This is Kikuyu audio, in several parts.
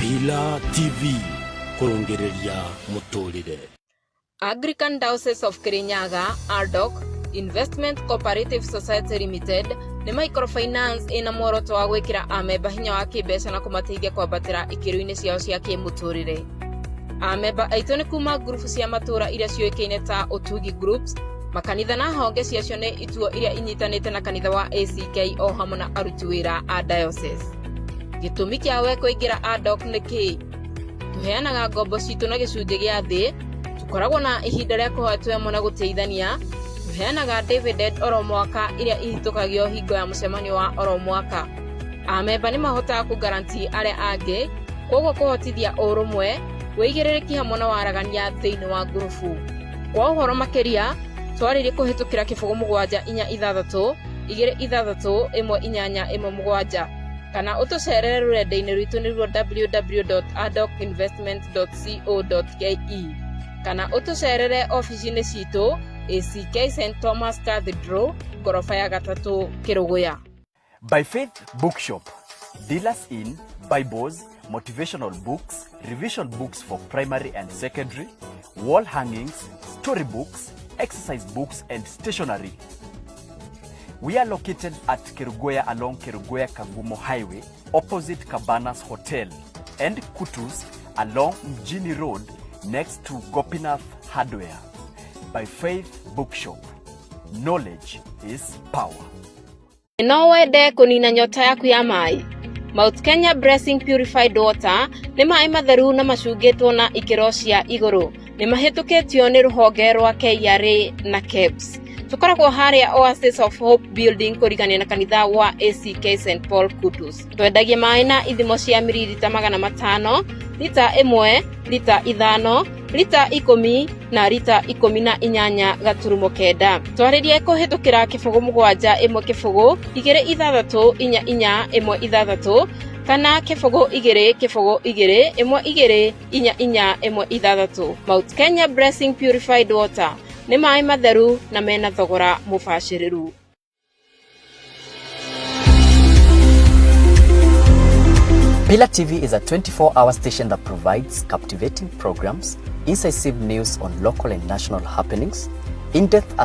Bila TV kurongereria muturire. Anglican Diocese of Kirinyaga (ARDOC) Investment Cooperative Society Limited ni microfinance ina mworoto wa gwikira amemba hinya wa kibeca na kumateithia kwambatira ikiro-ini ciao cia kimuturire. Amemba aitu ni kuma grupu cia matura iria cioikaine ta Otugi Groups, makanitha na honge ciacio ni ituo iria inyitanite na kanitha wa ACK o hamwe na aruti wira a diocese. Gitumi kiawe kuingira ARDOC ni ki? Tuheanaga ngombo citu na gicunje gia thi, tukoragwo na ihinda ria kuhatwe mona guteithania, tuheanaga dividend oro mwaka iria ihitukagio hingo ya mucemanio wa oro mwaka. Amemba ni mahota ku guarantee aria angi, koguo kuhotithia urumwe, wigiririki hamwe na waragania thiini wa grupu. Kwa uhoro makiria, twaririe kuhitukira kifugo 7 6 2 1 kana utucerere rurenda-ini rwitu nirwo www.ardocinvestment.co.ke kana utucerere ofici-ini citu ACK St Thomas Cathedral gorofa ya 3 Kiruguya. By Faith Bookshop, dealers in Bibles, motivational books, revision books for primary and secondary, wall hangings, storybooks, exercise books and stationery. We are located at Kiruguya along Kiruguya Kagumo Highway, opposite Cabanas Hotel, and Kutus along Mjini Road next to Gopinath Hardware. By Faith Bookshop, knowledge is power. No wende kunina nyota yaku ya mai. Mount Kenya Blessing Purified Water ni mai matheru na macungitwo na ikiro cia iguru. Ni mahitukitio ni ruhonge rwa KRA na KEBS. Tukoragwo haria Oasis of Hope Building kurigania na kanitha wa ACK St Paul Kutus. Twendagia mai na ithimo cia mililita 500, lita 1, lita 5, lita 10 na lita 18 gaturumo kenda. Twaririe kuhitukira kifugo 7 1 kifugo 2 6 4 1 6 kana kifugo 2 kifugo 2 1 2 4 1 Mount Kenya Blessing Purified Water ni mai matheru na mena thogora mubashiriru. Pillar TV is a 24-hour station that provides captivating programs, incisive news on local and national happenings, in-depth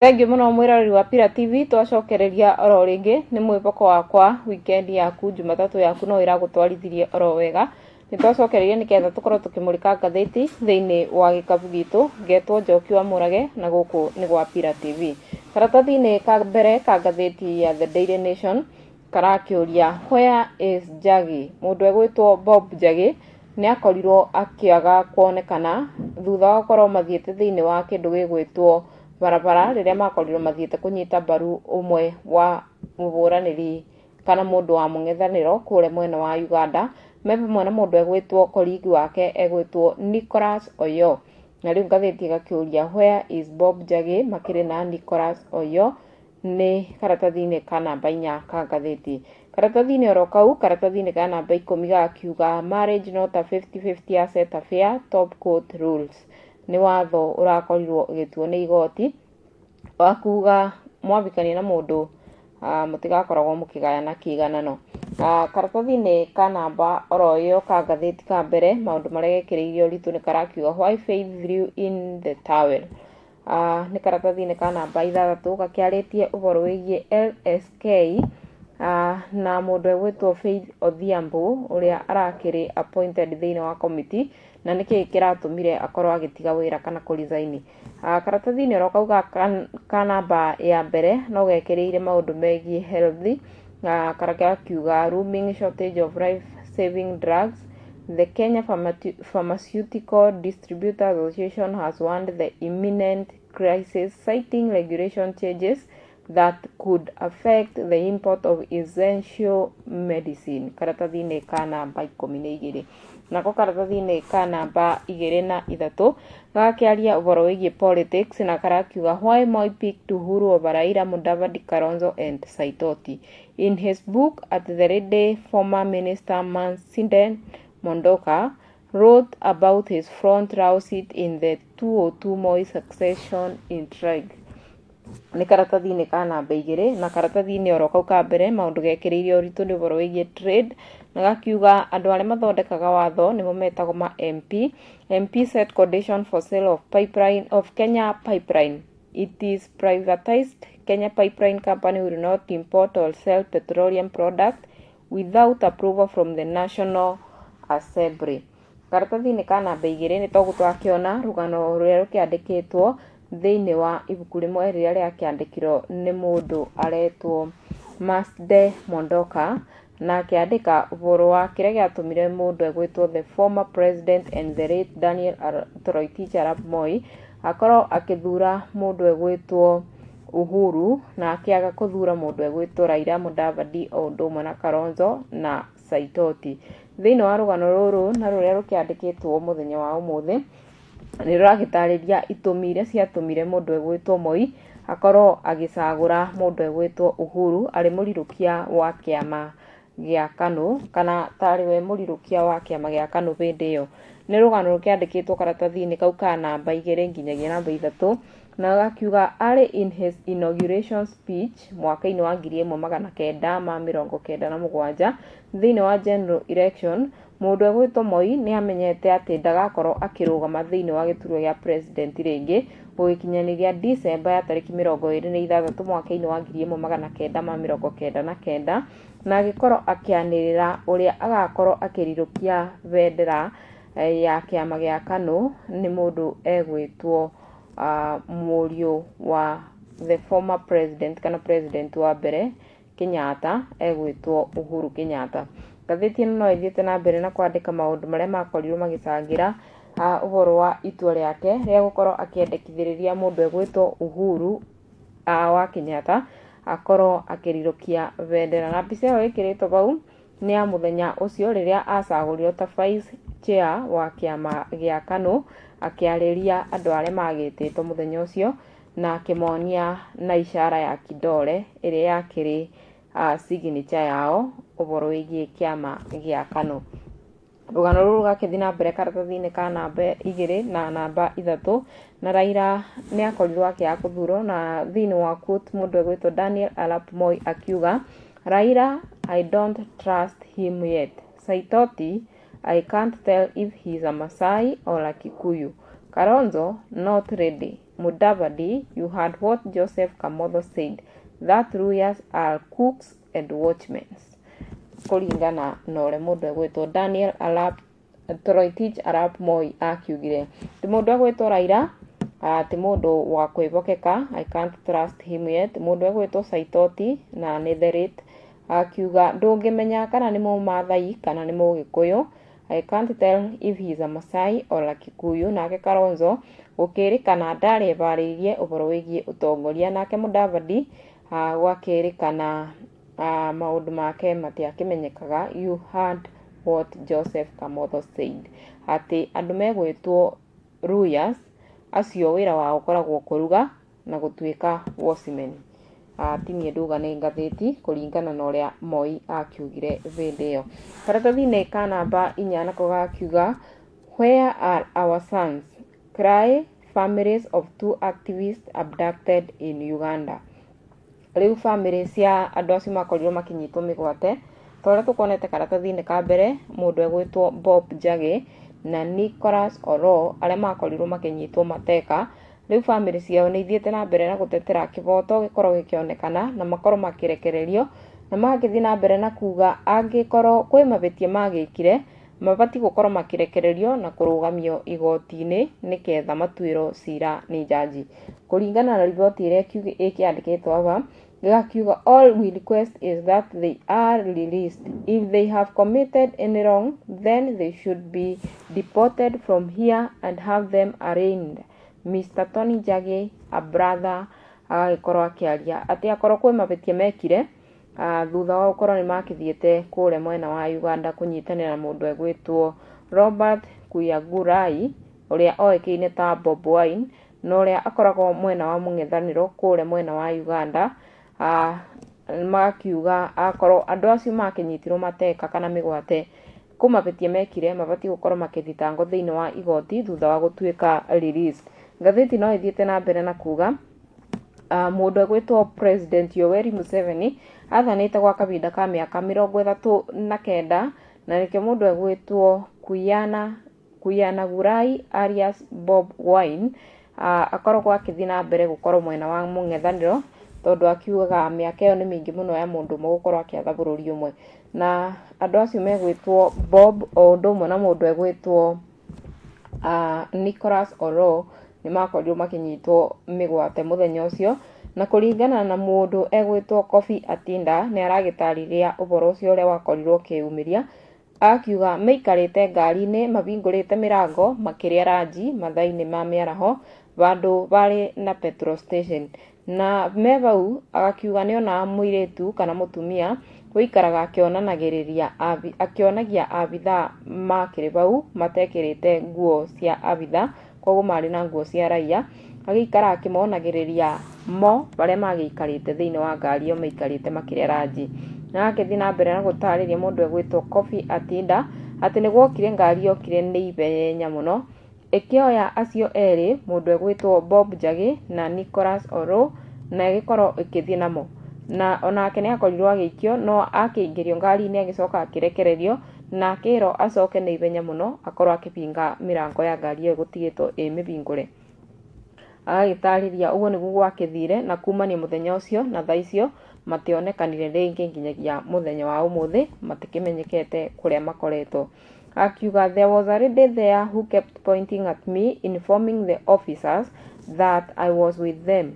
Thangi muno mwirori wa Pillar TV, twacokereria oro ringi ni mwiboko wakwa weekend yaku Jumatatu yaku no iragutwarithirie oro wega. Ni twacokereria niketha tukorwo tukimulika ngatheti thiini wa gikabu gitu getwo Njoki wa Murage na guku ni gwa Pillar TV. Karatathi-ini ka mbere ka ngatheti ya The Daily Nation karakiuria where is Njagi. Mundu egwitwo Bob Njagi ni akorirwo akiaga kuonekana thutha wa gukorwo mathiete thiini wa kindu gigwitwo barabara riria makorirwo mathiete kunyita baru umwe wa muburaniri kana mundu wa mung'ethaniro kure mwena wa Uganda mebe mwana mundu egwitwo koligi wake egwitwo Nicholas Oyo. Na riu ngatheti gakiuria where is Bob Njagi makiri na Nicholas Oyo ni karatathi-ini ka namba 4 ka ngatheti. Karatathi-ini oro kau karatathi-ini ka namba 10 gakiuga marriage not a 50-50 asset affair, top court rules. Ni watho urakorirwo ugituo ni igoti wakuga mwabikania na mundu mutigakoragwo mukigayana kiganano. Karatathi-ini ka namba oro yo ka ngatheti ka mbere maundu maria gekireirio ritu ni karakiuga why faith threw in the towel. Ni karatathi-ini ka namba 6 gakiaritie uhoro wigie LSK na mundu egwitwo Faith Odhiambo uria arakiri appointed thiini wa committee na niki kiratumire akorwo agitiga wira kana ku resign. Karatathi-ini ro kauga ka namba ya mbere no gekireire maundu megie health karaka kiuga rooming shortage of life saving drugs The Kenya Pharmaceutical Distributors Association has warned the imminent crisis, citing regulation changes that could affect the import of essential medicine. Karatathi-inĩ ka namba 12. Nako karatathi-inĩ ka namba 23 gakĩaria ũhoro wĩgiĩ politics na karakiuga why Moi picked Uhuru over Raila, Mudavadi, Kalonzo and Saitoti. In his book At the Ready, former Minister Masinde Mondoka wrote about his front row seat in the 202 Moi succession intrigue. Nĩ karatathi-inĩ ka namba 2 na karatathi-inĩ oro kau ka mbere maũndũ gekĩrĩire ũritũ nĩ ũhoro wĩgiĩ trade na gakiuga andũ arĩa mathondekaga watho nĩmo metagwo ma MP set condition for sale of Kenya Pipeline. It is privatized. Kenya Pipeline Company will not import or sell petroleum product without approval from the National Assembly. Karatathi-inĩ ka namba 2 nĩ toguo twakĩona rũgano rũrĩa rũkĩandĩkĩtwo thĩinĩ wa ibuku rĩmwe rĩrĩa rĩakĩandĩkirwo nĩ mũndũ aretwo Masinde Mondoka na akĩandĩka ũhoro wa kĩrĩa gĩatũmire mũndũ egwĩtwo the former president and the late Daniel Toroitich arap Moi akorwo akĩthura mũndũ egwĩtwo Uhuru na akĩaga kũthura mũndũ egwĩtwo Raila, Mudavadi o ũndũ ũmwe na Kalonzo na Saitoti. Thĩinĩ wa rũgano rũrũ na rũrĩa rũkĩandĩkĩtwo mũthenya wa ũmũthĩ nĩ rũragĩtarĩria itũmi iria ciatũmire mũndũ egwĩtwo Moi akorwo agĩcagũra mũndũ egwĩtwo Uhuru arĩ mũrirũkia wa kĩama gĩa KANU kana tarĩ we mũrirũkia wa kĩama gĩa KANU hĩndĩ ĩyo. Nĩ rũgano rũkĩandĩkĩtwo karatathi-inĩ kau ka namba 2 nginyagia namba 3 na gakiuga arĩ in his inauguration speech mwaka-inĩ wa 1997 thĩinĩ wa general election, mũndũ egwĩtwo Moi nĩ amenyete atĩ ndagakorwo akĩrũgama thĩinĩ wa gĩturwa gĩa president rĩngĩ gũgĩkinyanĩria December ya tarĩki 26 mwaka-inĩ wa 1999 na agĩkorwo akĩanĩrĩra ũrĩa agakorwo akĩrirũkia bendera ya kĩama gĩa KANU nĩ mũndũ egwĩtwo mũriũ wa the former president kana president wa mbere Kenyatta egwĩtwo Uhuru Kenyatta. Ngathĩti ĩno no ĩthiĩte na mbere na kwandĩka maũndũ marĩa makorirwo magĩcangĩra ũhoro wa itua rĩake rĩa gũkorwo akĩendekithĩrĩria mũndũ egwĩtwo Uhuru wa Kenyatta akorwo akĩrirũkia bendera. Na mbica ĩyo ĩkĩrĩtwo bau nĩ ya mũthenya ũcio rĩrĩa acagũrirwo ta vice chair wa kĩama gĩa KANU akĩarĩria andũ arĩa magĩtĩtwo mũthenya ũcio na akĩmonia na ishara ya kidole ĩrĩa yakĩrĩ signature yao ũhoro wĩgiĩ kĩama gĩa KANU. Rũgano rũrũ rũgakĩthiĩ na mbere karatathi-inĩ ka namba 2 na namba 3 na Raila nĩ akorirwo akĩaga kũthurwo na thĩinĩ wa quote mũndũ egwĩtwo Daniel arap Moi akiuga Raila, I don't trust him yet. Saitoti, I can't tell if he's a Masai or a Kikuyu. Kalonzo, not ready. Mudavadi, you heard what Joseph Kamotho said, that lawyers are cooks and watchmen. Kũringana na ũrĩa mũndũ egwĩtwo Daniel Toroitich arap Moi akiugire. Ti mũndũ egwĩtwo Raila, ti mũndũ wa kwĩhokeka, I can't trust him yet. Mũndũ egwĩtwo Saitoti na Netherite akiuga ndũngĩmenya kana nĩ Mũmathai kana nĩ Mũgĩkũyũ. I can't tell if he's a Masai or a Kikuyu. Nake Kalonzo gũkĩrĩkana ndarĩ eharĩirie ũhoro wĩgiĩ ũtongoria. Nake Mudavadi gwakĩrĩkana maũndũ make matiakĩmenyekaga. You heard what Joseph Kamotho said. Atĩ andũ megwĩtwo lawyers acio wĩra wao ũkoragwo kũruga na gũtuĩka watchmen. Tinie nduga nĩ ngathĩti kũringana na ũrĩa Moi akiugire hĩndĩ ĩyo. Karatathi-inĩ ka namba 4 nako gakiuga where are our sons? Cry families of 2 activists abducted in Uganda. Rĩu family cia andũ acio makorirwo makinyitwo mĩgwate ta ũrĩa tũkonete karatathi-inĩ ka mbere mũndũ egwĩtwo Bob Njagi na Nicholas Oro arĩa makorirwo makinyitwo mateka. Rĩu family ciao nĩ ithiĩte na mbere na gũtetera kĩboto gĩkorwo gĩkĩonekana na makorwo makĩrekererio na magĩthiĩ na mbere na kuga angĩkorwo kwĩ mahĩtia magĩkire mabatiĩ gũkorwo makĩrekererio na kũrũgamio igoti-inĩ nĩgetha matuĩrwo cira nĩ jaji. Kũringana na riboti ĩrĩa ĩkĩandĩkĩtwo haha gakiuga all we request is that they are released. If they have committed any wrong, then they should be deported from here and have them arraigned. Mr. Tony Njagi, a brother, agagĩkorwo akĩaria atĩ akorwo kwĩ mahĩtia mekire thutha wa gũkorwo nĩ makĩthiĩte kũrĩa mwena wa Uganda kũnyitanĩra na mũndũ egwĩtwo Robert Kyagulanyi ũrĩa oĩkaine ta Bob Wine na ũrĩa akoragwo mwena wa mũng'ethanĩro kũrĩa mwena wa Uganda. Makiuga akorwo andũ acio makĩnyitirwo mateka kana mĩgwate kũmahĩtia mekire mabatiĩ gũkorwo makĩthitangwo thĩinĩ wa igoti thutha wa gũtuĩka released. Ngathĩti no ĩthiĩte na mbere na kuga mũndũ egwĩtwo President Yoweri Museveni athanĩte gwa kahinda ka mĩaka 39 na nĩkĩo mũndũ egwĩtwo Kyagulanyi alias Bob Wine akoragwo akĩthiĩ na mbere gũkorwo mwena wa mũng'ethanĩro tondũ akiugaga mĩaka ĩyo nĩ mĩingĩ mũno ya mũndũ ũmwe gũkorwo akĩatha bũrũri ũmwe. Na andũ acio megwĩtwo Bob o ũndũ ũmwe na mũndũ egwĩtwo Nicholas Oroo nĩ makorirwo makĩnyitwo mĩgwate mũthenya ũcio, na kũringana na mũndũ egwĩtwo Kofi Atinda nĩ aragĩtarĩria ũhoro ũcio ũrĩa wakorirwo ũkĩyumĩria, akiuga maikarĩte ngari-inĩ mabingũrĩte mĩrango makĩrĩa ranji mathaa-inĩ ma mĩaraho bandũ barĩ na petrol station, na me bau agakiuga nĩ onaga mũirĩtu kana mũtumia gũikaraga akĩonagia abithaa makĩrĩ bau matekĩrĩte nguo cia abithaa, koguo marĩ na nguo cia raia, agĩikara akĩmonagĩrĩria mo barĩa magĩikarĩte thĩinĩ wa ngari ĩyo maikarĩte makĩrĩa ranji. Na akĩthiĩ na mbere na gũtarĩria mũndũ egwĩtwo Kofi Atinda atĩ nĩ gwokire ngari yokire nĩ ihenya mũno ĩkĩoya acio erĩ mũndũ egwĩtwo Bob Njagi na Nicholas Oroo na ĩgĩkorwo ĩkĩthiĩ namo, na onake nĩ akorirwo agĩikio no akĩingĩrio ngari-inĩ agĩcoka akĩrekererio na akĩrwo acoke na ihenya mũno akorwo akĩbinga mĩrango ya ngari ĩyo gũtigĩtwo ĩ mĩbingũre. Agĩtarĩria ũguo nĩguo gwakĩthire na kumania mũthenya ũcio na thaa icio mationekanire rĩngĩ nginyagia mũthenya wa ũmũthĩ matikĩmenyekete kũrĩa makoretwo. Akiuga there was a lady there who kept pointing at me informing the officers that I was with them.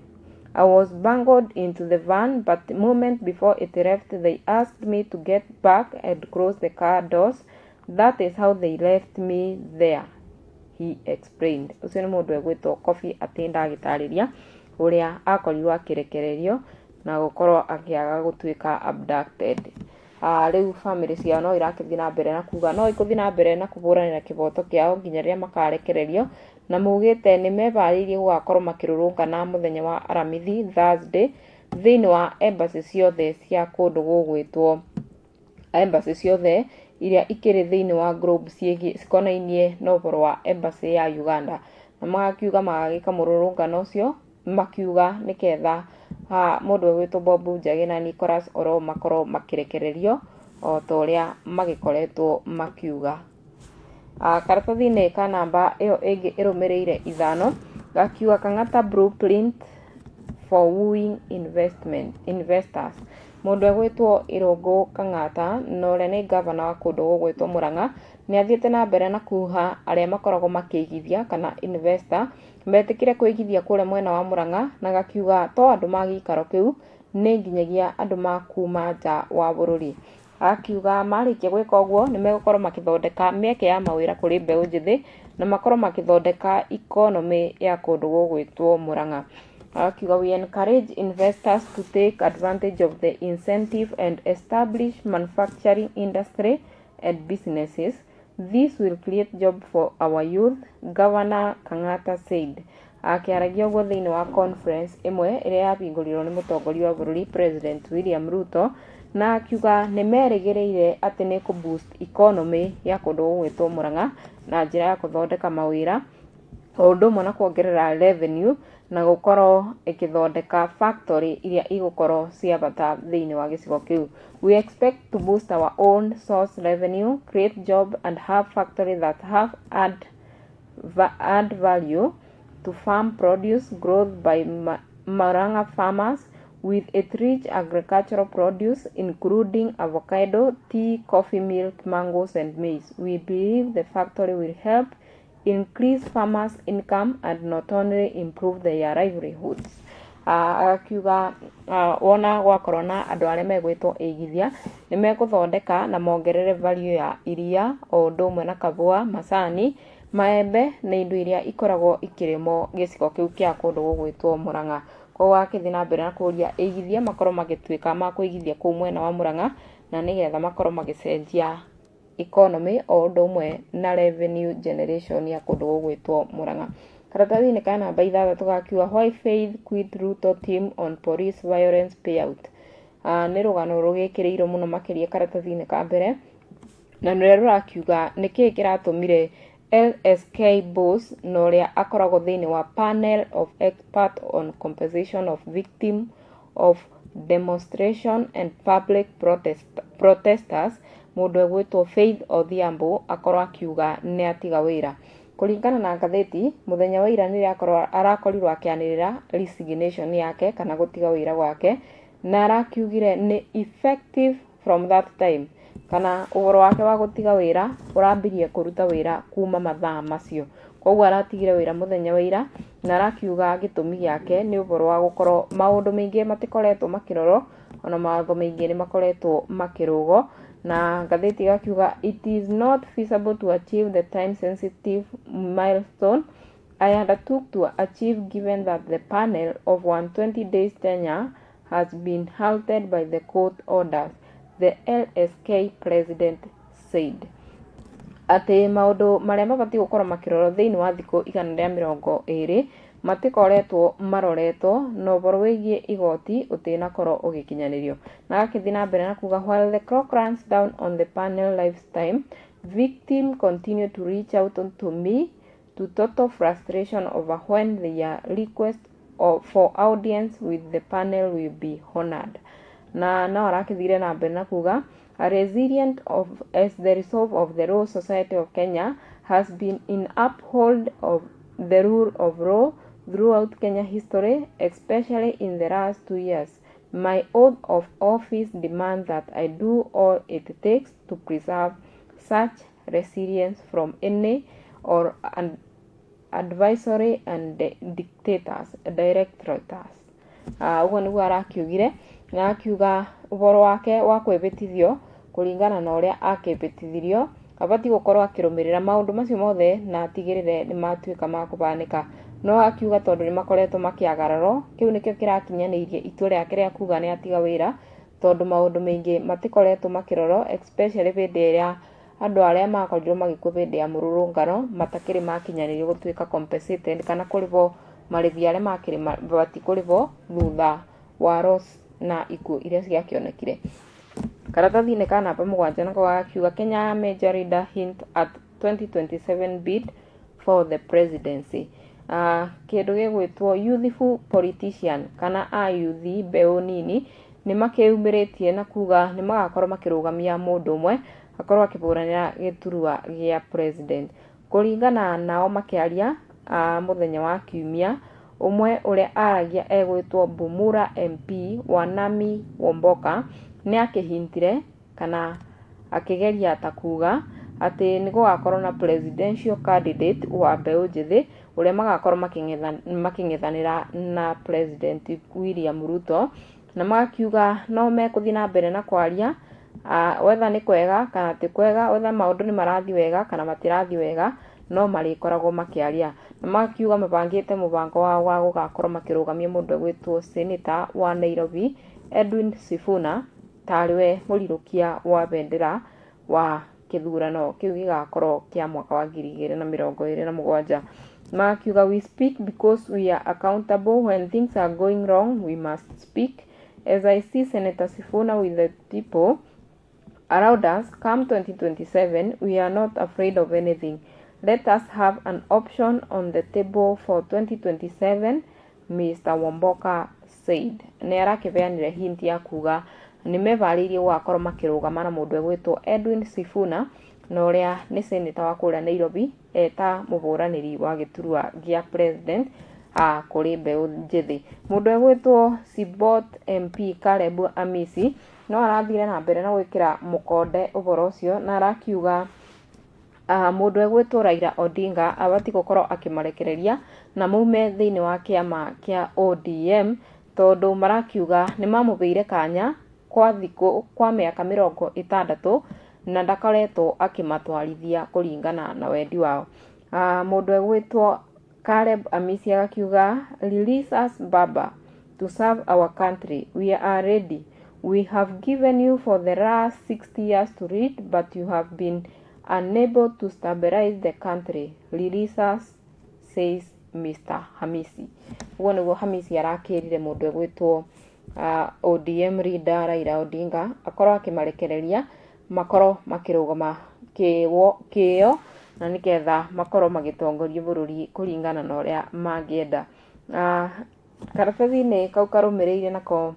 I was bundled into the van, but the moment before it left they asked me to get back and close the car doors. That is how they left me there, he explained. Ũcio nĩ mũndũ egwĩtwo Kofi Atinda agĩtarĩria ũrĩa akorirwo akĩrekererio na gũkorwo akĩaga gũtuĩka abducted. Rĩu family ciao no irakĩthiĩ na mbere na kuga no ikũthiĩ na mbere na kũbũranĩra kĩboto kĩao nginya rĩrĩa makarekererio, na mugĩte nĩ mebarĩirie gũgakorwo makĩrũrũngana mũthenya wa aramithi Thursday thĩinĩ wa embassy ciothe cia kũndũ gũgwĩtwo embassy ciothe iria ikĩrĩ thĩinĩ wa globe cikonainie na ũhoro wa embassy ya Uganda, na magakiuga magagĩka mũrũrũngano ũcio makiuga nĩketha mũndũ egwĩtwo Bob Njagi na Nicholas Oroo makorwo makĩrekererio o ta ũrĩa magĩkoretwo makiuga. Karatathi-inĩ ka namba ĩyo ĩngĩ ĩrũmĩrĩire ithano gakiuga Kang'ata blueprint for wooing investors. Mũndũ egwĩtwo Irũngũ Kang'ata na ũrĩa nĩ gavana wa kũndũ gũgwĩtwo Mũrang'a nĩ athiĩte na mbere na kuha arĩa makoragwo makĩigithia kana investor metĩkĩre kũigithia kũrĩa mwena wa Mũrang'a, na gakiuga to andũ magĩikaro kĩu nĩ nginyagia andũ makuma nja wa bũrũri. Akiuga marĩkia gwĩka ũguo nĩ megũkorwo makĩthondeka mĩeke ya mawĩra kũrĩ mbeũ njĩthĩ na makorwo makĩthondeka economy ya kũndũ gũgwĩtwo Mũrang'a. Akiuga we encourage investors to take advantage of the incentive and establish manufacturing industry and businesses. This will create job for our youth, Governor Kang'ata said. Akĩaragia ũguo thĩinĩ wa conference ĩmwe ĩrĩa yabingũrirwo nĩ mũtongoria wa bũrũri President William Ruto, na akiuga nĩ merĩgĩrĩire atĩ nĩ kũ-boost economy ya kũndũ gũgwĩtwo Mũrang'a na njĩra ya gũthondeka mawĩra o ũndũ ũmwe na kuongerera revenue na gũkorwo ĩkĩthondeka factory iria igũkorwo cia bata thĩinĩ wa gĩcigo kĩu. We expect to boost our own source revenue, create job and have factory that have add value to farm produce growth by Murang'a farmers with its rich agricultural produce including avocado, tea, coffee, milk, mangoes and maize. We believe the factory will help increase farmers' income and not only improve their livelihoods. Agakiuga wona gwakorwo na andũ arĩa megwĩtwo eigithia nĩ megũthondeka na mongerere value ya iria o ũndũ ũmwe na kahũa, macani, maembe na indo iria ikoragwo ikĩrĩmwo gĩcigo kĩu kĩa kũndũ gũgwĩtwo Mũrang'a. Koguo agĩthiĩ na mbere na kũria eigithia makorwo magĩtuĩka ma kũigithia kũu mwena wa Mũrang'a, na nĩgetha makorwo magĩcenjia economy o ũndũ ũmwe na revenue generation ya kũndũ gũgwĩtwo Mũrang'a. Karatathi-inĩ ka namba 6 gakiuga why Faith quit Ruto team on police violence payout. Nĩ rũgano rũgĩkĩrĩirwo mũno makĩria karatathi-inĩ ka mbere, na nĩrĩa rũrakiuga nĩkĩĩ kĩratũmire LSK boss na ũrĩa akoragwo thĩinĩ wa panel of expert on compensation of victim of demonstration and public protesters, mũndũ egwĩtwo Faith Odhiambo akorwo akiuga nĩ atiga wĩra. Kũringana na ngathĩti, mũthenya wa ira nĩrĩa arakorirwo akĩanĩrĩra resignation yake kana gũtiga wĩra gwake, na arakiugire nĩ effective from that time, kana ũhoro wake wa gũtiga wĩra ũrambirie kũruta wĩra kuma mathaa macio. Koguo aratigire wĩra mũthenya wa ira, na arakiuga gĩtũmi gĩake nĩ ũhoro wa gũkorwo maũndũ maingĩ matikoretwo makĩrorwo, ona mawatho maingĩ nĩ makoretwo makĩrũgwo. Na ngathĩti gakiuga it is not feasible to achieve the time sensitive milestone I undertook to achieve given that the panel of 120 days tenure has been halted by the court orders, the LSK president said. Atĩ maũndũ marĩa mabatiĩ gũkorwo makĩrorwo thĩinĩ wa thikũ 120 matikoretwo maroretwo na ũhoro wĩgiĩ igoti ũtĩnakorwo ũgĩkinyanĩrio. Na agakĩthiĩ na mbere na kuga while the clock runs down on the panel lifetime, victim continue to reach out to me to total frustration over when their request for audience with the panel will be honored. Na arakĩthire na mbere na kuga a resilient of as the resolve of the Law Society of Kenya has been in uphold of the rule of law throughout Kenya history, especially in the last 2 years. My oath of office demands that I do all it takes to preserve such resilience from any or advisory and directors. Ũguo nĩguo arakiugire, na akiuga ũhoro wake wa kwĩbĩtithio kũringana na ũrĩa akĩbĩtithirio, abatiĩ gũkorwo akĩrũmĩrĩra maũndũ macio mothe na atigĩrĩre nĩ matuĩka ma kũbanĩka. No akiuga tondũ nĩ makoretwo makĩagararwo, kĩu nĩkĩo kĩrakinyanĩirie itua rĩake rĩa kuga nĩ atiga wĩra, tondũ maũndũ maingĩ matikoretwo makĩrorwo, especially hĩndĩ ĩrĩa andũ arĩa makorirwo magĩkua hĩndĩ ya mũrũrũngano matakĩrĩ makinyanĩrio gũtuĩka compensated kana kũrĩhwo marĩhi arĩa makĩrĩ mabati kũrĩhwo thutha wa loss na ikuũ iria ciakĩonekire. Karatathi-inĩ ka namba 7 nako gakiuga Kenya major leader hint at 2027 bid for the presidency. Kĩndũ gĩgwĩtwo youthful politician kana ayuthi mbeũ nini nĩ makĩumĩrĩtie na kuga nĩ magakorwo makĩrũgamia mũndũ ũmwe akorwo akĩbũranĩra gĩturwa gĩa president. Kũringana nao makĩaria mũthenya wa kiumia, ũmwe ũrĩa aragia egwĩtwo Bumula MP Wanami Womboka nĩ akĩhintire kana akĩgeria ta kuga atĩ nĩ gũgakorwo na presidential candidate wa mbeũ njĩthĩ ũrĩa magakorwo makĩng'ethanĩra na president William Ruto, na magakiuga no mekũthiĩ na mbere na kwaria whether nĩ kwega kana ti kwega, whether maũndũ nĩ marathiĩ wega kana matirathiĩ wega, no marĩkoragwo makĩaria. Na magakiuga mabangĩte mũbango wao wa gũgakorwo makĩrũgamia mũndũ egwĩtwo senator wa Nairobi Edwin Sifuna tarĩwe mũrirũkia wa bendera wa kĩthurano kĩu gĩgakorwo kĩa mwaka wa 2027. Magakiuga we speak because we are accountable. When things are going wrong we must speak. As I see Senator Sifuna with the people around us come 2027, we are not afraid of anything. Let us have an option on the table for 2027, Mr. Womboka said. Nĩ arakĩbeanire hint ya kuga nĩ mebarĩirie gũgakorwo makĩrũgama na mũndũ egwĩtwo Edwin Sifuna na ũrĩa nĩ senator wa kũrĩa Nairobi eta mũbũranĩri wa gĩturwa gĩa president kũrĩ mbeũ njĩthĩ. Mũndũ egwĩtwo Sibot MP Caleb Amisi no arathire na mbere na gwĩkĩra mũkonde ũhoro ũcio, na arakiuga Mũndũ egwĩtwo Raila Odinga abati gũkorwo akimarekereria na maume thĩinĩ wa kĩama kĩa ODM, tondũ marakiuga nĩ mamũbeire kanya kwa mĩaka 60 na ndakoretwo akimatwarithia kũringana na wendi wao. Mũndũ egwĩtwo Caleb Amisi agakiuga, release us Baba to serve our country, we are ready, we have given you for the last 60 years to lead, but you have been unable to stabilize the country, release us, says Mr. Hamisi. Uguo niguo Hamisi arakĩrire mũndũ egwĩtwo ODM leader Raila Odinga akorwo akimarekereria makorwo makĩrũgama kĩyo na nĩgetha makorwo magĩtongoria bũrũri kũringana na ũrĩa mangĩenda. Karatathi-inĩ kau karũmĩrĩire nako,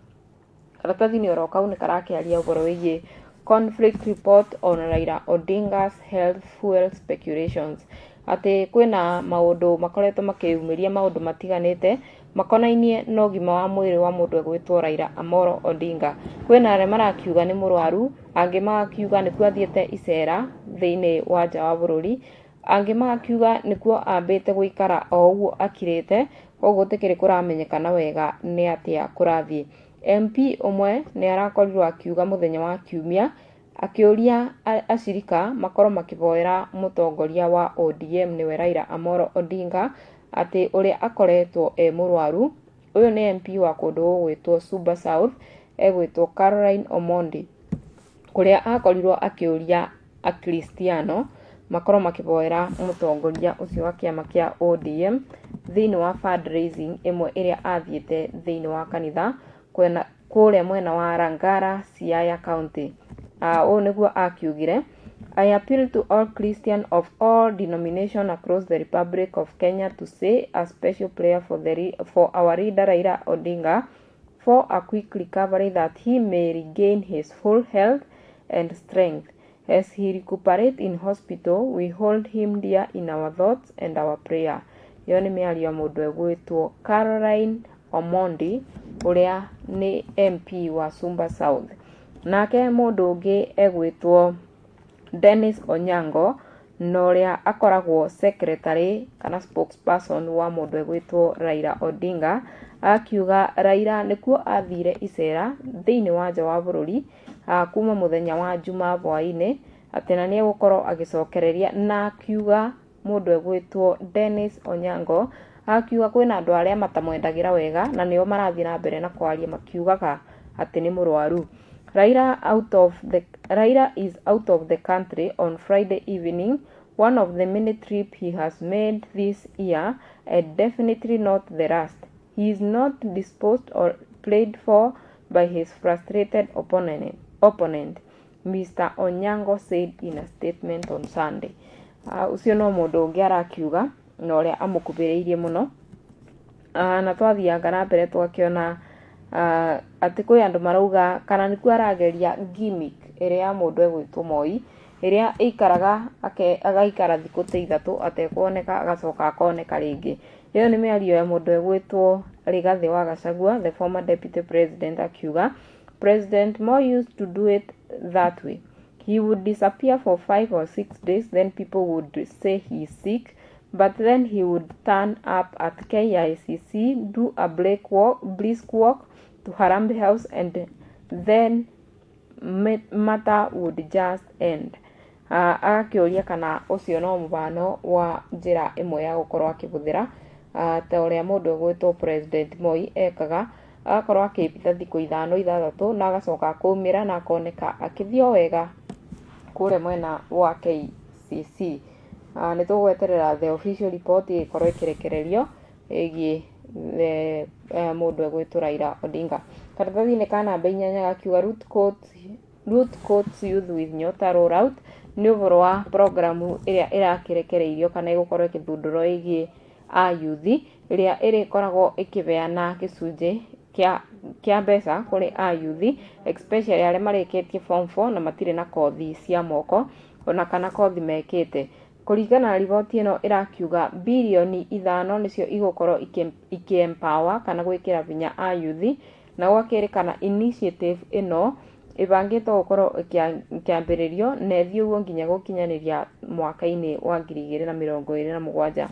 karatathi-inĩ oro kau nĩ karakĩaria ũhoro wĩgiĩ conflict report on Raila Odinga's health fuel speculations. Atĩ kwĩna maũndũ makoretwo makĩumĩria maũndũ matiganĩte makonainie na ũgima wa mwĩrĩ wa mũndũ egwĩtwo Raila Amolo Odinga. Kwĩna arĩa marakiuga nĩ mũrwaru, angĩ magakiuga nĩkuo athiĩte icera thĩinĩ wa nja wa bũrũri, angĩ magakiuga nĩkuo ambĩte gũikara o ũguo akirĩte, koguo gũtikĩrĩ kũramenyekana wega nĩ atĩa kũrathiĩ. MP ũmwe nĩ arakorirwo akiuga mũthenya wa Kiumia akĩũria acirika makorwo makĩboera mũtongoria wa ODM nĩwe Raila Amolo Odinga atĩ ũrĩa akoretwo mũrwaru. Ũyũ nĩ MP wa kũndũ gũgwĩtwo Suba South egwĩtwo Caroline Omondi, kũrĩa akorirwo akĩũria akristiano makorwo makĩboera mũtongoria ũcio wa kĩama kĩa ODM thĩinĩ wa fundraising ĩmwe ĩrĩa athiĩte thĩinĩ wa kanitha kũrĩa mwena wa Rangara, Siaya County. Ũũ nĩguo akiugire, I appeal to all Christians of all denominations across the Republic of Kenya to say a special prayer for our leader Raila Odinga for a quick recovery, that he may regain his full health and strength. As he recuperates in hospital, we hold him dear in our thoughts and our prayer. Iyo nĩ mĩario mũndũ egwĩtwo Caroline Omondi ũrĩa nĩ MP wa Sumba South. Nake mũndũ ũngĩ egwĩtwo Dennis Onyango na ũrĩa akoragwo secretary kana spokesperson wa mũndũ egwĩtwo Raila Odinga akiuga Raila nĩkuo athire icera thĩinĩ wa nja wa bũrũri kuma mũthenya wa Juma hwaĩ-inĩ, atĩ na nĩ egũkorwo agĩcokereria, na akiuga mũndũ egwĩtwo Dennis Onyango akiuga kwĩna andũ arĩa matamwendagĩra wega na nĩo marathiĩ na mbere na kwaria makiugaga atĩ nĩ mũrwaru. Raila is out of the country on Friday evening, one of the many trips he has made this year, and definitely not the last. He is not disposed or played for by his frustrated opponent, Mr. Onyango said in a statement on Sunday. Ucio no mũndũ ũngĩ arakiuga na ũrĩa amũkuhĩrĩirie mũno. Na twathianga na mbere twakĩona atĩ kwĩ andũ marauga kana nĩkuo arageria gimmick ĩrĩa ya mũndũ egwĩtwo Moi, ĩrĩa ĩikaraga agaikara thikũ ta 3 atekuoneka agacoka akoneka rĩngĩ. Iyo nĩ mĩario ya mũndũ egwĩtwo Rigathi wa Gachagua, the former deputy president, akiuga President Moi used to do it that way. He would disappear for 5 or 6 days, then people would say he is sick, but then he would turn up at KICC, do a brisk walk to Harambee House, and then matter would just end. Agakĩũria kana ũcio no mũbano wa njĩra ĩmwe ya gũkorwo akĩhũthĩra ta ũrĩa mũndũ egwĩtwo President Moi ekaga, agakorwo akĩbita thikũ 5-6 na agacoka kũmĩra na akoneka akĩthiĩ wega kũrĩa mwena wa KCC. Nĩ tũgweterera the official report ĩkorwo ĩkĩrekererio ĩgiĩ mũndũ egwĩtwo Raila Odinga. Karatathi-inĩ ka namba 8 gakiuga Root Courts Youth with Nyota rollout nĩ ũhoro wa programu ĩrĩa ĩrakĩrekereirio kana ĩgũkorwo ĩkĩthundũrwo ĩgiĩ ayuthi, ĩrĩa ĩrĩkoragwo ĩkĩbeana gĩcunjĩ kĩa mbeca kũrĩ ayuthi, especially arĩa marĩkĩtie form 4 na matirĩ na kothi cia moko ona kana kothi mekĩte. Kũringana na riboti ĩno ĩrakiuga bilioni 5 nĩcio igũkorwo ikĩempower kana gwĩkĩra binya ayuthi, na gwakĩrĩkana initiative ĩno ĩbangĩtwo gũkorwo ĩkĩambĩrĩrio na ĩthiĩ ũguo nginya gũkinyanĩria mwaka-inĩ wa 2027.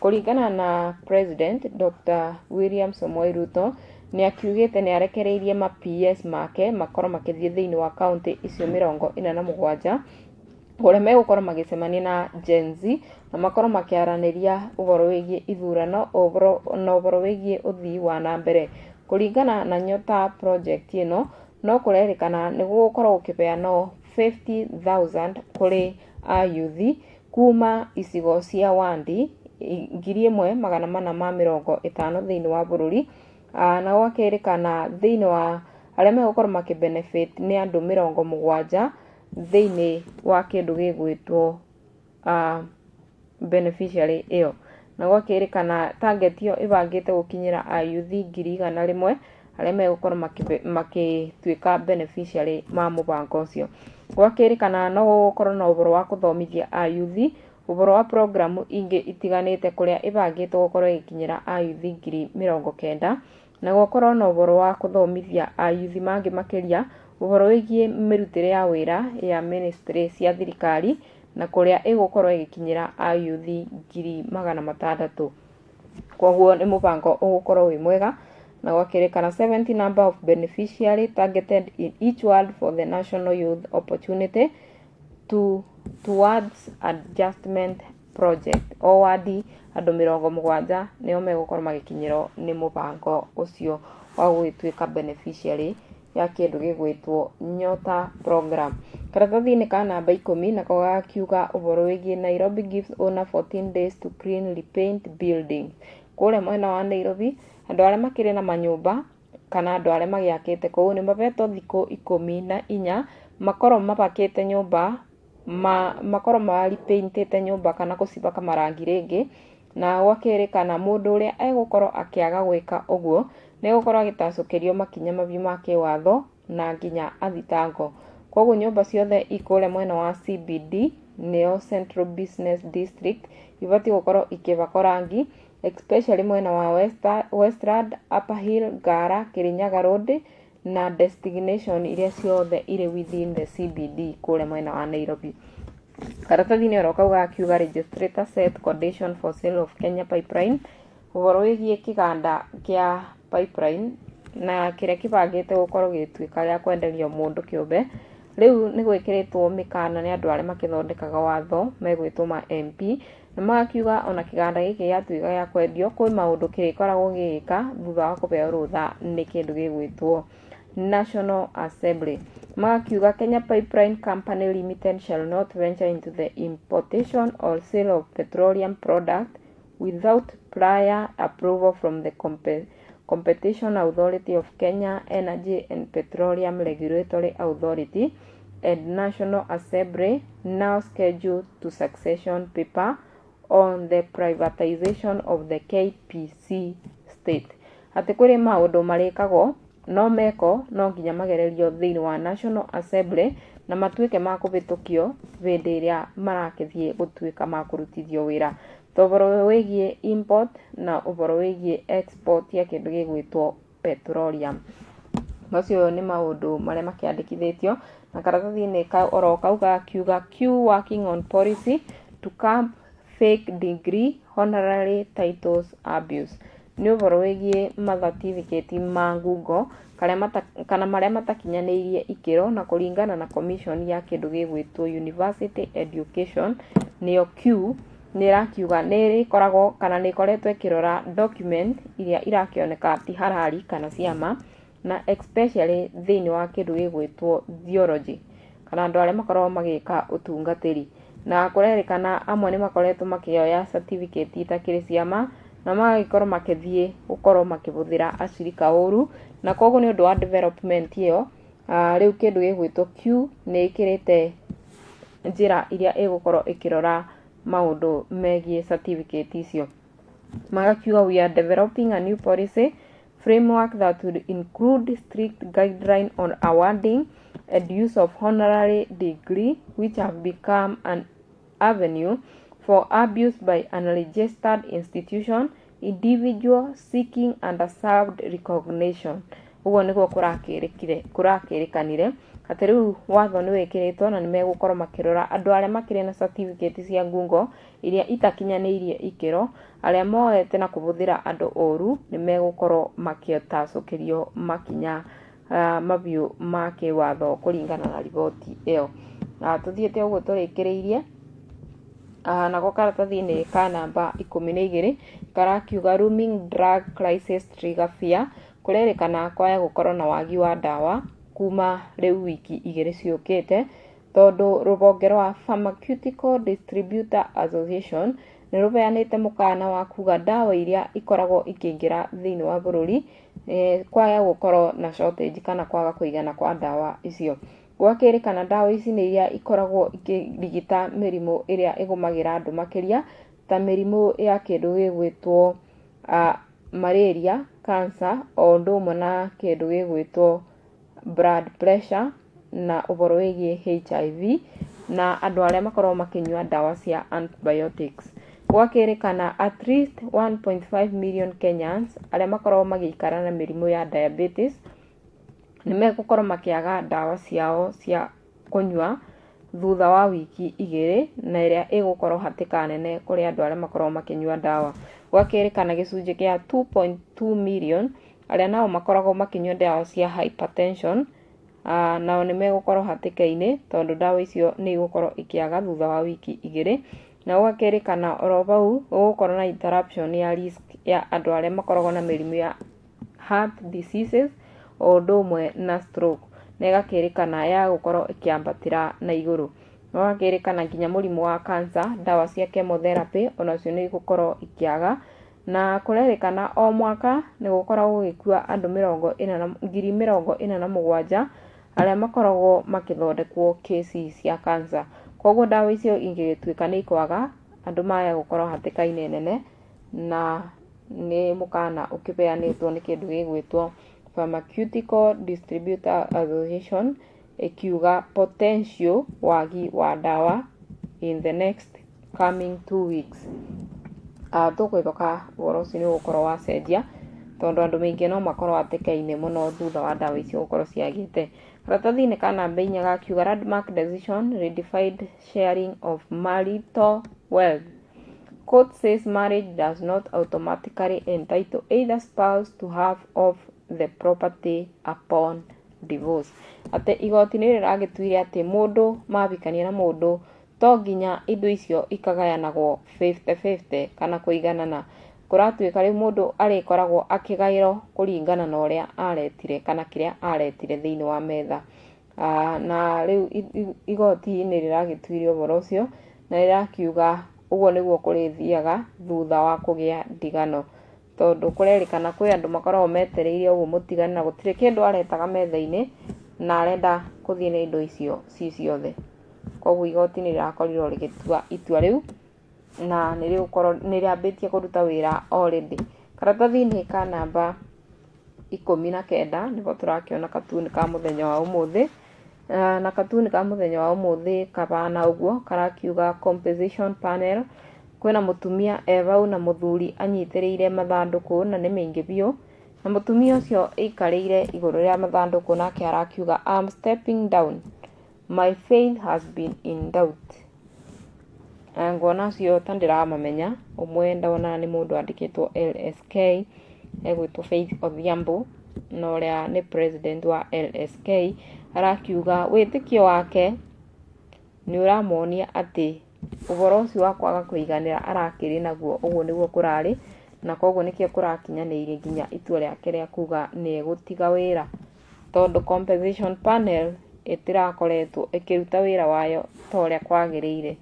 Kũringana na President Dr. William Samoei Ruto, nĩ akiugĩte nĩ arekereirie ma PS make makorwo makĩthiĩ thĩinĩ wa kaunti icio 47 kũrĩa megũkorwo magĩcemania na Gen Z na makorwo makĩaranĩria ũhoro wĩgiĩ ithurano na ũhoro wĩgiĩ ũthii wa na mbere. Kũringana na Nyota project ĩno, no kũrerĩkana nĩ gũgũkorwo gũkĩbeanwo 50,000 kũrĩ ayuthi kuma icigo cia Wandi 1,450 thĩinĩ wa bũrũri, na gwakĩrĩkana thĩinĩ wa arĩa megũkorwo makĩbenefit nĩ andũ 70 thĩinĩ wa kĩndũ gĩgwĩtwo beneficiary ĩyo, na gwakĩrĩkana target ĩyo ĩbangĩte gũkinyĩra ayuthi 100,000 arĩa megũkorwo makĩtuĩka beneficiary ma mũbango ũcio. Gwakĩrĩkana no gũkorwo na ũhoro wa kũthomithia ayuthi ũhoro wa program ingĩ itiganĩte kũrĩa ĩbangĩtwo gũkorwo ĩgĩkinyĩra ayuthi 90,000 na gũkorwo na ũhoro wa kũthomithia ayuthi mangĩ makĩria ũhoro wĩgiĩ mĩrutĩre ya wĩra ya ministry cia thirikari na kũrĩa ĩgũkorwo ĩgĩkinyĩra ayuthi 600,000. Koguo nĩ mũbango ũgũkorwo wĩ mwega, na gwakĩrĩkana 70 number of beneficiary targeted in each ward for the National Youth Opportunity towards adjustment project. O wadi andũ 70 nĩo megũkorwo magĩkinyĩrwo nĩ mũbango ũcio wa gũgĩtuĩka beneficiary ya kĩndũ gĩgwĩtwo Nyota program. Karatathi-inĩ ka namba 10 nako gakiuga ũhoro wĩgiĩ Nairobi gives owner 14 days to clean repaint building. Kũrĩa mwena wa Nairobi, andũ arĩa makĩrĩ na manyũmba kana andũ arĩa magĩakĩte kũu nĩ mabetwo thikũ 14 makorwo mabakĩte nyũmba, makorwo maripaintĩte nyũmba kana gũcibaka marangi rĩngĩ, na gwakĩrĩkana mũndũ ũrĩa egũkorwo akĩaga gwĩka ũguo nĩ egũkorwo agĩtacũkĩrio makinya mabiũ ma kĩwatho na nginya athitango. Koguo nyũmba ciothe ikũrĩa mwena wa CBD nĩyo Central Business District ibatiĩ gũkorwo ikĩbakwo rangi, especially mwena wa Westland, Upper Hill, Ngara, Kirinyaga Road na destination iria ciothe irĩ within the CBD kũrĩa mwena wa Nairobi. Karatathi-inĩ oro kau gakiuga registrator set condition for sale of Kenya Pipeline, ũhoro wĩgiĩ kĩganda kĩa pipeline na kĩrĩa kĩbangĩte gũkorwo gĩtuĩka gĩa kwenderio mũndũ kĩũmbe. Rĩu nĩ gwĩkĩrĩtwo mĩkana nĩ andũ arĩa makĩthondekaga watho megwĩtwo ma MP, na magakiuga ona kĩganda gĩkĩ gĩatuĩka gĩa kwendio kwĩ maũndũ kĩrĩkoragwo gĩgĩka thutha wa kũbeo rũtha nĩ kĩndũ gĩgwĩtwo National Assembly. Magakiuga Kenya Pipeline Company Limited shall not venture into the importation or sale of petroleum product without prior approval from the Competition Authority of Kenya, Energy and Petroleum Regulatory Authority and National Assembly, now scheduled to succession paper on the privatization of the KPC state. Atĩ kũrĩ maũndũ marĩkagwo no meko no nginya magererio thĩinĩ wa National Assembly na matuĩke ma kũbĩtũkio hĩndĩ ĩrĩa marakĩthiĩ gũtuĩka ma kũrutithio wĩra. Ũhoro wĩgiĩ import na ũhoro wĩgiĩ export ya kĩndũ gĩgwĩtwo petroleum. Macio nĩ maũndũ marĩa makĩandĩkithĩtio na karatathi-inĩ oro kau gakiuga Q working on policy to curb fake degree honorary titles abuse. Nĩ ũhoro wĩgiĩ mathatifiketi ma ngungo kana marĩa matakinyanĩirie ikĩro na kũringana na commission ya kĩndũ gĩgwĩtwo University Education nĩyo Q nĩ ĩrakiuga nĩ ĩkoragwo kana nĩ ĩkoretwo ĩkĩrora document iria irakĩoneka ti halali kana ciama, na especially thĩinĩ wa kĩndũ gĩgwĩtwo theology kana andũ arĩa makoragwo magĩka ũtungatĩri, na kũrerĩkana amwe nĩ makoretwo makĩoya certificate itakĩrĩ ciama na magagĩkorwo makĩthiĩ gũkorwo makĩhũthĩra acirika ũru, na koguo nĩ ũndũ wa development ĩyo rĩu kĩndũ gĩgwĩtwo Q nĩ ĩkĩrĩte njĩra iria ĩgũkorwo ĩkĩrora maũndũ megiĩ certificate icio. Magakiuga we are developing a new policy framework that will include strict guideline on awarding and use of honorary degree which have become an avenue for abuse by unregistered institution, individual seeking underserved recognition. Ũguo nĩguo kũrakĩrĩkanire atĩ rĩu watho nĩ wĩkĩrĩtwo na nĩ megũkorwo makĩrora andũ arĩa makĩrĩ na certificate cia ngungo iria itakinyanĩirie ikĩro, arĩa moete na kũhũthĩra andũ ũru nĩ megũkorwo makĩtacũkĩrio makinya mabiũ ma kĩwatho kũringana na riboti ĩyo. Tũthiĩte ũguo tũrĩkĩrĩirie, nako karatathi-inĩ ka namba 12 karakiuga looming drug crisis trigger fear, kũrerĩkana kwaya gũkorwo na wagi wa ndawa kuma rĩu wiki 2 ciũkĩte, tondũ rũhonge rwa Pharmaceutical Distributor Association nĩ rũbeanĩte mũkana wa kuga ndawa iria ikoragwo ikĩingĩra thĩinĩ wa bũrũri kwaya gũkorwo na shortage kana kwaga kũigana kwa ndawa icio. Gwakĩrĩkana ndawa ici nĩ iria ikoragwo ikĩrigita mĩrimũ ĩrĩa ĩgũmagĩra andũ makĩria ta mĩrimũ ya kĩndũ gĩgwĩtwo malaria, cancer, o ũndũ ũmwe na kĩndũ gĩgwĩtwo blood pressure na ũhoro wĩgiĩ HIV na andũ arĩa makoragwo makĩnyua ndawa cia antibiotics. Gwakĩrĩkana at least 1.5 million Kenyans arĩa makoragwo magĩikara na mĩrimũ ya diabetes nĩ megũkorwo makĩaga ndawa ciao cia kũnyua thutha wa wiki 2 na ĩrĩa ĩgũkorwo hatĩka nene kũrĩ andũ arĩa makoragwo makĩnyua ndawa. Gwakĩrĩkana gĩcunjĩ kĩa 2.2 million arĩa nao makoragwo makĩnyua ndawa cia hypertension, nao nĩ megũkorwo hatĩka-inĩ tondũ ndawa icio nĩ igũkorwo ikĩaga thutha wa wiki 2. Na gwakĩrĩkana oro bau gũgũkorwo na interruption ya risk ya andũ arĩa makoragwo na mĩrimũ ya heart diseases o ũndũ ũmwe na stroke, na ĩgakĩrĩkana ya gũkorwo ĩkĩambatĩra na igũrũ. Gwakĩrĩkana nginya mũrimũ wa cancer, ndawa cia chemotherapy onacio nĩ igũkorwo ikĩaga, na kũrerĩkana o mwaka nĩ gũkoragwo gũgĩkua andũ 47,000 arĩa makoragwo makĩthondekwo kesi cia cancer. Koguo ndawa icio ingĩgĩtuĩka nĩ ikwaga, andũ maya gũkorwo hatĩka-inĩ nene, na nĩ mũkana ũkĩbeanĩtwo nĩ kĩndũ gĩgwĩtwo Pharmaceutical Distributor Association ikiuga potential wagi wa ndawa in the next coming 2 weeks. Tũkwĩhoka ũhoro ũcio nĩ ũgũkorwo wacenjia tondũ andũ maingĩ no makorwo hatĩka-inĩ mũno thutha wa ndawa icio gũkorwo ciagĩte. Karatathi-inĩ ka namba 4 gakiuga landmark decision redefined sharing of marital wealth. Court says marriage does not automatically entitle either spouse to half of the property upon divorce. Atĩ igoti nĩ rĩragĩtuire atĩ mũndũ mabikania na mũndũ to nginya indo icio ikagayanagwo 50-50 kana kũiganana. Kũratuĩka rĩu mũndũ arĩkoragwo akĩgaĩrwo kũringana na ũrĩa aretire kana kĩrĩa aretire thĩinĩ wa metha. Na rĩu igoti nĩ rĩragĩtuire ũhoro ũcio na rĩrakiuga ũguo nĩguo kũrĩthiaga thutha wa kũgĩa ndigano, tondũ kũrerĩkana kwĩ andũ makoragwo metereire ũguo mũtigane na gũtirĩ kĩndũ aretaga metha-inĩ na arenda kũthiĩ na indo icio ci ciothe. Koguo igoti nĩ rĩrakorirwo rĩgĩtua itua rĩu na nĩ rĩambĩtie kũruta wĩra already. Karatathi-inĩ ka namba 19 nĩho tũrakĩona katuni ka mũthenya wa ũmũthĩ, na katuni ka mũthenya wa ũmũthĩ kabana ũguo karakiuga composition panel. Kwĩna mũtumia ebau na mũthuri anyitĩrĩire mathandũkũ na nĩ maingĩ biũ, na mũtumia ũcio aikarĩire igũrũ rĩa mathandũkũ nake arakiuga I'm stepping down, my faith has been in doubt. Ngona ũcio ta ndĩramamenya, ũmwe ndona nĩ mũndũ andĩkĩtwo LSK egwĩtwo Faith Odhiambo na ũrĩa nĩ president wa LSK arakiuga wĩtĩkio wake nĩ ũramonia atĩ ũhoro ũcio wa kwaga kũiganĩra arakĩrĩ naguo, ũguo nĩguo kũrarĩ, na koguo nĩkĩo kũrakinyanĩire nginya itua rĩake rĩa kuga nĩ egũtiga wĩra, tondũ compensation panel ĩtirakoretwo ĩkĩruta wĩra wayo ta ũrĩa kwagĩrĩire,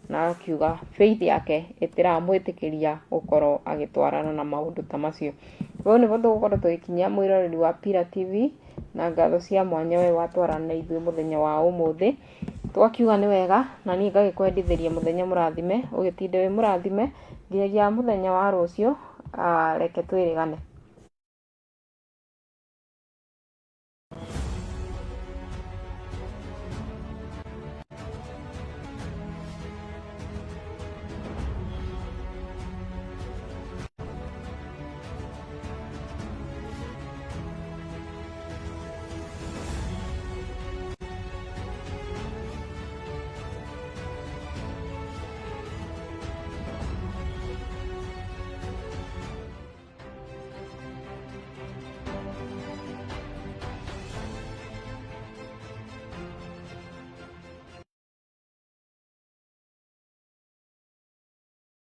na akiuga faith yake ĩtiramwĩtĩkĩria gũkorwo agĩtwarana na maũndũ ta macio. Ũguo nĩguo tũgũkorwo tũgĩkinyia mwĩroreri wa Pillar TV, na ngatho cia mwanya we watwarana na ithuĩ mũthenya wa ũmũthĩ. Twakiuga nĩ wega na niĩ ngagĩkwendithĩria mũthenya mũrathime, ũgĩtinde wĩ mũrathime nginyagia mũthenya wa rũciũ, reke twĩrĩgane.